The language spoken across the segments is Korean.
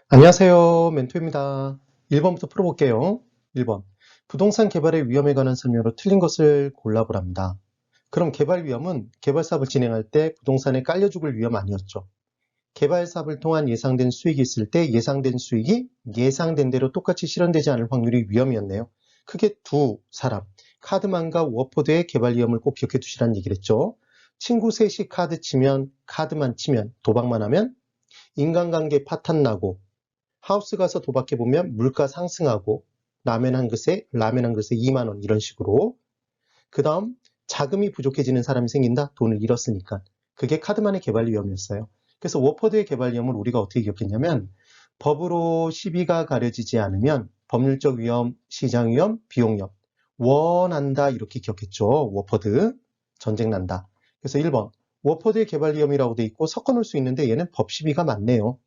안녕하세요. 멘토입니다. 1번부터 풀어볼게요. 1번. 부동산 개발의 위험에 관한 설명으로 틀린 것을 골라보랍니다. 그럼 개발 위험은 개발 사업을 진행할 때 부동산에 깔려 죽을 위험 아니었죠. 개발 사업을 통한 예상된 수익이 있을 때 예상된 수익이 예상된 대로 똑같이 실현되지 않을 확률이 위험이었네요. 크게 두 사람, 카드만과 워포드의 개발 위험을 꼭 기억해 두시라는 얘기를 했죠. 친구 셋이 카드만 치면, 도박만 하면 인간관계 파탄 나고 하우스 가서 도박해보면 물가 상승하고 라면 한 그릇에 2만 원 이런 식으로. 그 다음 자금이 부족해지는 사람이 생긴다. 돈을 잃었으니까. 그게 카드만의 개발 위험이었어요. 그래서 워퍼드의 개발 위험을 우리가 어떻게 기억했냐면 법으로 시비가 가려지지 않으면 법률적 위험, 시장 위험, 비용 위험 원한다 이렇게 기억했죠. 워퍼드 전쟁 난다. 그래서 1번 워퍼드의 개발 위험이라고 돼 있고 섞어놓을 수 있는데 얘는 법 시비가 많네요.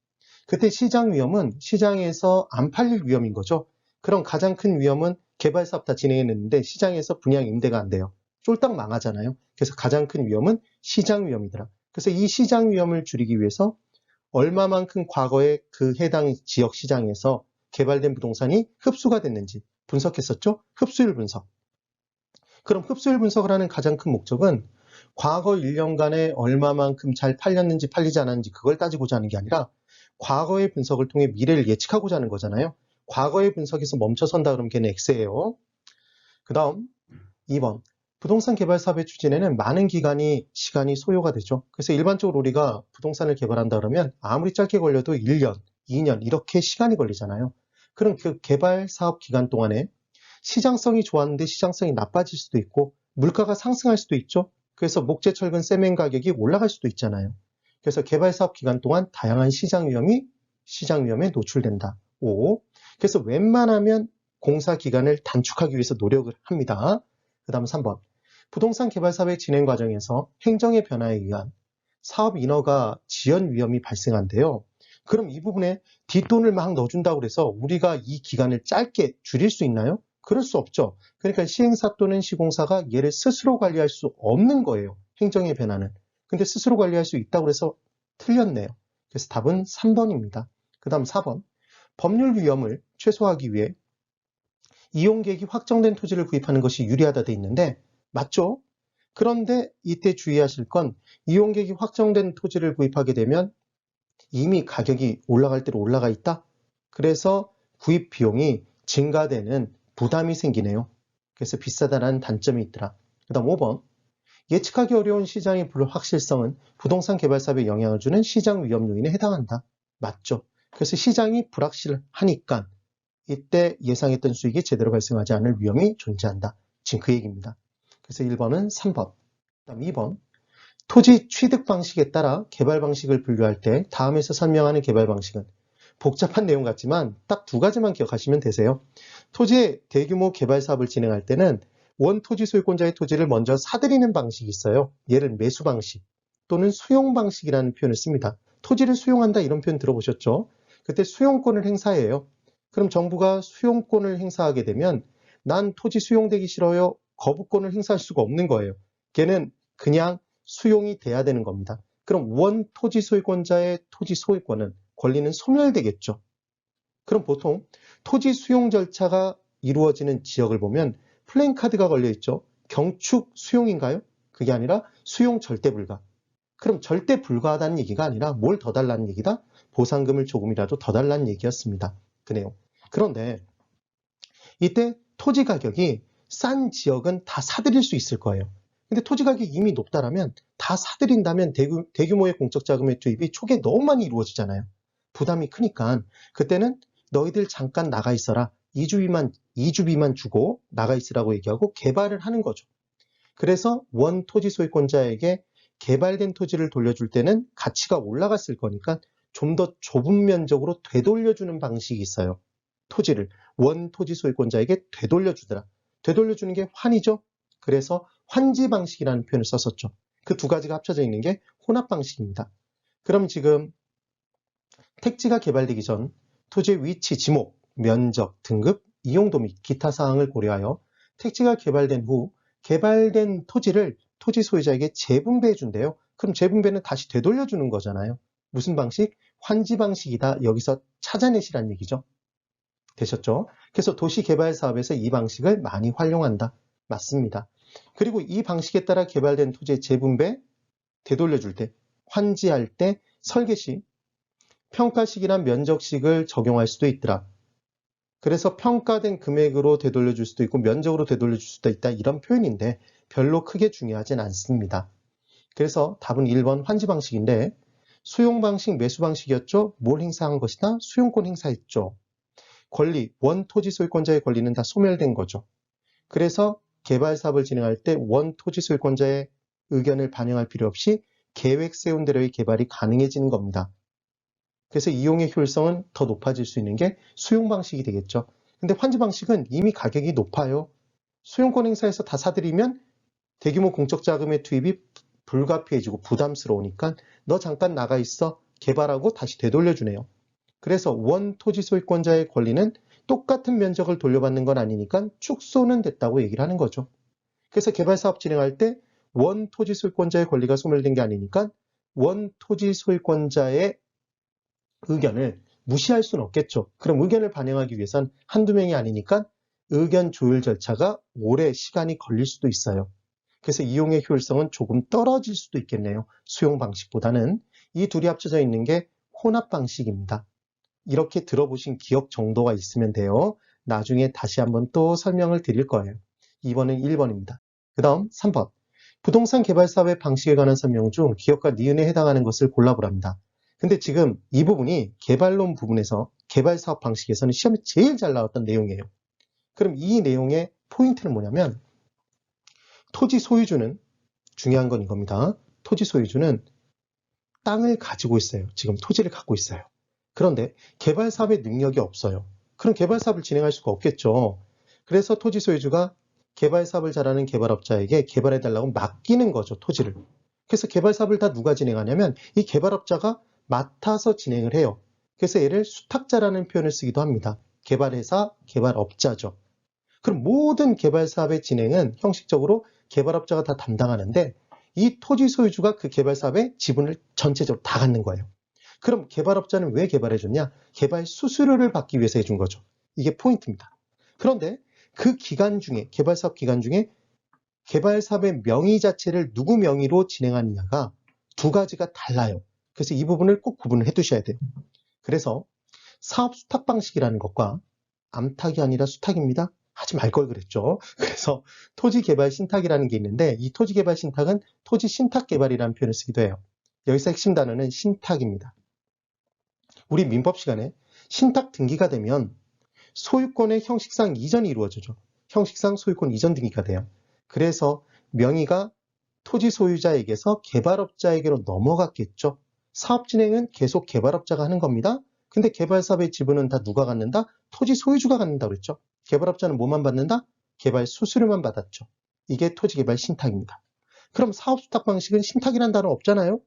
그때 시장 위험은 시장에서 안 팔릴 위험인 거죠. 그럼 가장 큰 위험은 개발 사업 다 진행했는데 시장에서 분양 임대가 안 돼요. 쫄딱 망하잖아요. 그래서 가장 큰 위험은 시장 위험이더라. 그래서 이 시장 위험을 줄이기 위해서 얼마만큼 과거에 그 해당 지역 시장에서 개발된 부동산이 흡수가 됐는지 분석했었죠. 흡수율 분석. 그럼 흡수율 분석을 하는 가장 큰 목적은 과거 1년간에 얼마만큼 잘 팔렸는지 팔리지 않았는지 그걸 따지고자 하는 게 아니라 과거의 분석을 통해 미래를 예측하고자 하는 거잖아요. 과거의 분석에서 멈춰선다 그러면 걔는 X예요. 그 다음 2번. 부동산 개발 사업의 추진에는 많은 시간이 소요가 되죠. 그래서 일반적으로 우리가 부동산을 개발한다 그러면 아무리 짧게 걸려도 1년, 2년 이렇게 시간이 걸리잖아요. 그럼 그 개발 사업 기간 동안에 시장성이 좋았는데 시장성이 나빠질 수도 있고 물가가 상승할 수도 있죠. 그래서 목재, 철근, 세멘 가격이 올라갈 수도 있잖아요. 그래서 개발 사업 기간 동안 다양한 시장 위험에 노출된다. 5. 그래서 웬만하면 공사 기간을 단축하기 위해서 노력을 합니다. 그 다음 3번. 부동산 개발 사업의 진행 과정에서 행정의 변화에 의한 사업 인허가 지연 위험이 발생한대요. 그럼 이 부분에 뒷돈을 막 넣어준다고 해서 우리가 이 기간을 짧게 줄일 수 있나요? 그럴 수 없죠. 그러니까 시행사 또는 시공사가 얘를 스스로 관리할 수 없는 거예요. 행정의 변화는. 근데 스스로 관리할 수 있다고 해서 틀렸네요. 그래서 답은 3번입니다. 그 다음 4번. 법률 위험을 최소화하기 위해 이용계획이 확정된 토지를 구입하는 것이 유리하다 돼 있는데 맞죠? 그런데 이때 주의하실 건 이용계획이 확정된 토지를 구입하게 되면 이미 가격이 올라갈 대로 올라가 있다. 그래서 구입 비용이 증가되는 부담이 생기네요. 그래서 비싸다는 단점이 있더라. 그 다음 5번. 예측하기 어려운 시장의 불확실성은 부동산 개발 사업에 영향을 주는 시장 위험 요인에 해당한다. 맞죠? 그래서 시장이 불확실하니까 이때 예상했던 수익이 제대로 발생하지 않을 위험이 존재한다. 지금 그 얘기입니다. 그래서 1번은 3번. 그다음 2번. 토지 취득 방식에 따라 개발 방식을 분류할 때 다음에서 설명하는 개발 방식은 복잡한 내용 같지만 딱 두 가지만 기억하시면 되세요. 토지의 대규모 개발 사업을 진행할 때는 원 토지 소유권자의 토지를 먼저 사들이는 방식이 있어요. 얘를 매수 방식 또는 수용 방식이라는 표현을 씁니다. 토지를 수용한다 이런 표현 들어보셨죠? 그때 수용권을 행사해요. 그럼 정부가 수용권을 행사하게 되면 난 토지 수용되기 싫어요. 거부권을 행사할 수가 없는 거예요. 걔는 그냥 수용이 돼야 되는 겁니다. 그럼 원 토지 소유권자의 토지 소유권은 권리는 소멸되겠죠. 그럼 보통 토지 수용 절차가 이루어지는 지역을 보면 플랜카드가 걸려 있죠. 경축 수용인가요? 그게 아니라 수용 절대 불가. 그럼 절대 불가하다는 얘기가 아니라 뭘 더 달라는 얘기다? 보상금을 조금이라도 더 달라는 얘기였습니다. 그 내용. 그런데 이때 토지 가격이 싼 지역은 다 사들일 수 있을 거예요. 근데 토지 가격이 이미 높다라면 다 사들인다면 대규모의 공적 자금의 투입이 초기에 너무 많이 이루어지잖아요. 부담이 크니까 그때는 너희들 잠깐 나가 있어라. 2주비만 주고 나가 있으라고 얘기하고 개발을 하는 거죠. 그래서 원 토지 소유권자에게 개발된 토지를 돌려줄 때는 가치가 올라갔을 거니까 좀 더 좁은 면적으로 되돌려주는 방식이 있어요. 토지를 원 토지 소유권자에게 되돌려주더라. 되돌려주는 게 환이죠. 그래서 환지 방식이라는 표현을 썼었죠. 그 두 가지가 합쳐져 있는 게 혼합 방식입니다. 그럼 지금 택지가 개발되기 전 토지의 위치, 지목, 면적, 등급, 이용도 및 기타 사항을 고려하여 택지가 개발된 후 개발된 토지를 토지 소유자에게 재분배해 준대요. 그럼 재분배는 다시 되돌려주는 거잖아요. 무슨 방식? 환지 방식이다. 여기서 찾아내시란 얘기죠. 되셨죠? 그래서 도시개발사업에서 이 방식을 많이 활용한다. 맞습니다. 그리고 이 방식에 따라 개발된 토지의 재분배, 되돌려줄 때, 환지할 때, 설계 시, 평가식이나 면적식을 적용할 수도 있더라. 그래서 평가된 금액으로 되돌려줄 수도 있고 면적으로 되돌려줄 수도 있다. 이런 표현인데 별로 크게 중요하진 않습니다. 그래서 답은 1번 환지 방식인데 수용 방식, 매수 방식이었죠. 뭘 행사한 것이다? 수용권 행사했죠. 권리, 원토지 소유권자의 권리는 다 소멸된 거죠. 그래서 개발 사업을 진행할 때 원토지 소유권자의 의견을 반영할 필요 없이 계획 세운 대로의 개발이 가능해지는 겁니다. 그래서 이용의 효율성은 더 높아질 수 있는 게 수용 방식이 되겠죠. 근데 환지 방식은 이미 가격이 높아요. 수용권 행사에서 다 사들이면 대규모 공적 자금의 투입이 불가피해지고 부담스러우니까 너 잠깐 나가 있어 개발하고 다시 되돌려주네요. 그래서 원토지 소유권자의 권리는 똑같은 면적을 돌려받는 건 아니니까 축소는 됐다고 얘기를 하는 거죠. 그래서 개발사업 진행할 때 원토지 소유권자의 권리가 소멸된 게 아니니까 원토지 소유권자의 의견을 무시할 수는 없겠죠. 그럼 의견을 반영하기 위해선 한두 명이 아니니까 의견 조율 절차가 오래 시간이 걸릴 수도 있어요. 그래서 이용의 효율성은 조금 떨어질 수도 있겠네요. 수용 방식보다는. 이 둘이 합쳐져 있는 게 혼합 방식입니다. 이렇게 들어보신 기억 정도가 있으면 돼요. 나중에 다시 한번 또 설명을 드릴 거예요. 2번은 1번입니다. 그 다음 3번. 부동산 개발 사업의 방식에 관한 설명 중 기업과 니은에 해당하는 것을 골라보랍니다. 근데 지금 이 부분이 개발론 부분에서 개발 사업 방식에서는 시험에 제일 잘 나왔던 내용이에요. 그럼 이 내용의 포인트는 뭐냐면 토지 소유주는 중요한 건 이겁니다. 토지 소유주는 땅을 가지고 있어요. 지금 토지를 갖고 있어요. 그런데 개발 사업의 능력이 없어요. 그럼 개발 사업을 진행할 수가 없겠죠. 그래서 토지 소유주가 개발 사업을 잘하는 개발업자에게 개발해달라고 맡기는 거죠, 토지를. 그래서 개발 사업을 다 누가 진행하냐면 이 개발업자가 맡아서 진행을 해요. 그래서 얘를 수탁자라는 표현을 쓰기도 합니다. 개발회사, 개발업자죠. 그럼 모든 개발 사업의 진행은 형식적으로 개발업자가 다 담당하는데 이 토지 소유주가 그 개발 사업의 지분을 전체적으로 다 갖는 거예요. 그럼 개발업자는 왜 개발해줬냐? 개발 수수료를 받기 위해서 해준 거죠. 이게 포인트입니다. 그런데 그 기간 중에, 개발 사업 기간 중에 개발 사업의 명의 자체를 누구 명의로 진행하느냐가 두 가지가 달라요. 그래서 이 부분을 꼭 구분을 해 두셔야 돼요. 그래서 사업 수탁 방식이라는 것과 암탁이 아니라 수탁입니다. 하지 말 걸 그랬죠. 그래서 토지 개발 신탁이라는 게 있는데 이 토지 개발 신탁은 토지 신탁 개발이라는 표현을 쓰기도 해요. 여기서 핵심 단어는 신탁입니다. 우리 민법 시간에 신탁 등기가 되면 소유권의 형식상 이전이 이루어지죠. 형식상 소유권 이전 등기가 돼요. 그래서 명의가 토지 소유자에게서 개발업자에게로 넘어갔겠죠. 사업 진행은 계속 개발업자가 하는 겁니다. 근데 개발 사업의 지분은 다 누가 갖는다? 토지 소유주가 갖는다고 그랬죠. 개발업자는 뭐만 받는다? 개발 수수료만 받았죠. 이게 토지 개발 신탁입니다. 그럼 사업 수탁 방식은 신탁이라는 단어 없잖아요.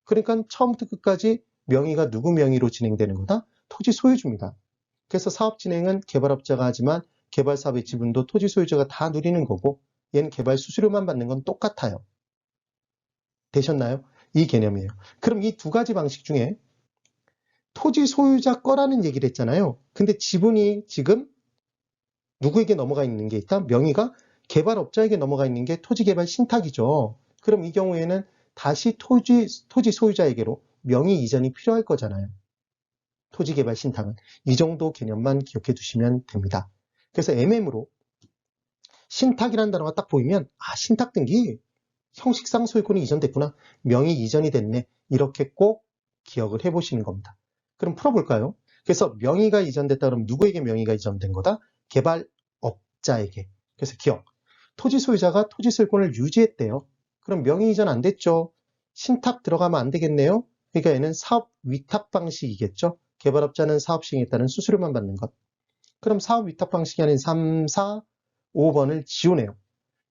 그러니까 처음부터 끝까지 명의가 누구 명의로 진행되는 거다? 토지 소유주입니다. 그래서 사업 진행은 개발업자가 하지만 개발 사업의 지분도 토지 소유자가 다 누리는 거고 얘는 개발 수수료만 받는 건 똑같아요. 되셨나요? 이 개념이에요. 그럼 이 두 가지 방식 중에 토지 소유자 거라는 얘기를 했잖아요. 근데 지분이 지금 누구에게 넘어가 있는 게 있다? 명의가 개발업자에게 넘어가 있는 게 토지개발 신탁이죠. 그럼 이 경우에는 다시 토지 소유자에게로 명의 이전이 필요할 거잖아요. 토지개발 신탁은. 이 정도 개념만 기억해 두시면 됩니다. 그래서 MM으로 신탁이라는 단어가 딱 보이면 신탁 등기 형식상 소유권이 이전됐구나. 명의 이전이 됐네. 이렇게 꼭 기억을 해보시는 겁니다. 그럼 풀어볼까요? 그래서 명의가 이전됐다 그러면 누구에게 명의가 이전된 거다? 개발업자에게. 그래서 기억. 토지 소유자가 토지 소유권을 유지했대요. 그럼 명의 이전 안 됐죠. 신탁 들어가면 안 되겠네요. 그러니까 얘는 사업 위탁 방식이겠죠. 개발업자는 사업 시행에 따른 수수료만 받는 것. 그럼 사업 위탁 방식이 아닌 3, 4, 5번을 지우네요.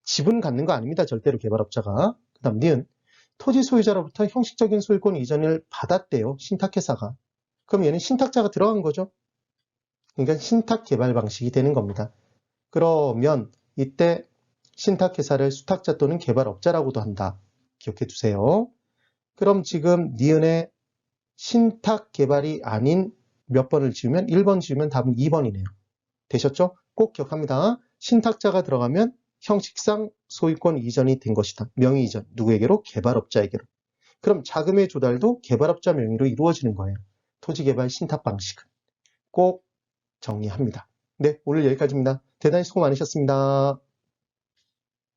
지분 갖는 거 아닙니다. 절대로 개발업자가. 그 다음 니은. 토지 소유자로부터 형식적인 소유권 이전을 받았대요. 신탁회사가. 그럼 얘는 신탁자가 들어간 거죠. 그러니까 신탁 개발 방식이 되는 겁니다. 그러면 이때 신탁회사를 수탁자 또는 개발업자라고도 한다. 기억해 두세요. 그럼 지금 니은의 신탁 개발이 아닌 몇 번을 지우면 1번 지우면 답은 2번이네요. 되셨죠? 꼭 기억합니다. 신탁자가 들어가면 형식상 소유권 이전이 된 것이다. 명의 이전. 누구에게로? 개발업자에게로. 그럼 자금의 조달도 개발업자 명의로 이루어지는 거예요. 토지개발 신탁 방식은. 꼭 정리합니다. 네, 오늘 여기까지입니다. 대단히 수고 많으셨습니다.